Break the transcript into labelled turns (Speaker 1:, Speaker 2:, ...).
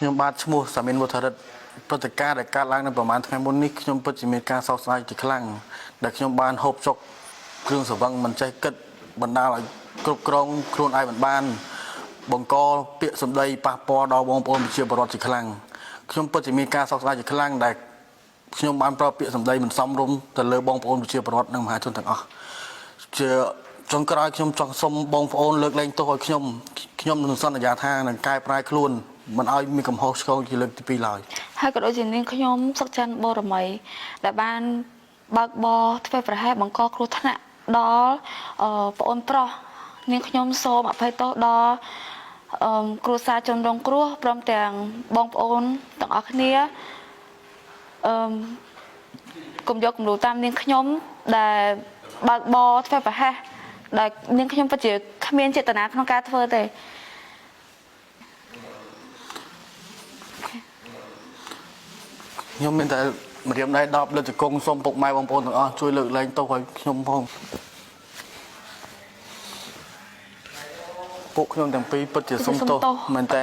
Speaker 1: ខ្ញុំបាទឈ្មោះសាមីនវុฒរិទ្ធព្រឹត្តិការណ៍ដែលកើតឡើងនៅប្រហែលថ្ងៃមុននេះខ្ញុំពិតជាមានការសោកស្ដាយជាខ្លាំងដែលខ្ញុំបានហូបចុកគ្រឿងស្រវឹងមិនចេះគិតបណ្ដាលឲ្យគ្រប់គ្រងខ្លួនឯងមិនបានបង្កពាក្យសម្ដីប៉ះពាល់ដល់បងប្អូនប្រជាពលរដ្ឋជាខ្លាំងខ្ញុំពិតជាមានការសោកស្ដាយជាខ្លាំងដែលខ្ញុំបានប្រើពាក្យសម្ដីមិនសមរម្យទៅលើបងប្អូនប្រជាពលរដ្ឋនិងមហាជនទាំងអស់ជាចុងក្រោយខ្ញុំចង់សុំបងប្អូនលើកលែងទោសឲ្យខ្ញុំនឹងសន្យាថានឹងកែប្រែខ្លួនមិនឲ្យមានកំហុសឆ្គងជាលើកទី2ឡើយ
Speaker 2: ហើយក៏ដូចជានាងខ្ញុំសុកច័ន្ទបូរមីដែលបានបើកបរធ្វើប្រហែសបង្កគ្រោះថ្នាក់ដល់ប្អូនប្រុសនាងខ្ញុំសូមអភ័យទោសដល់គ្រួសារជនរងគ្រោះព្រមទាំងបងប្អូនទាំងអស់គ្នាកុំយកគំរូតាមនាងខ្ញុំដែលបើកបរធ្វើប្រហែសដែលនាងខ្ញុំពិតជាគ្មានចេតនាក្នុងការធ្វើទេ
Speaker 1: ខ្ញុំមានតែម្រាមដៃ10លើកជង្គង់សូមពុកម៉ែបងប្អូនទាំងអស់ជួយលើកលែងទោសឲ្យខ្ញុំផងពួកខ្ញុំទាំងពីរពិតជាសុំទោសមែនតើ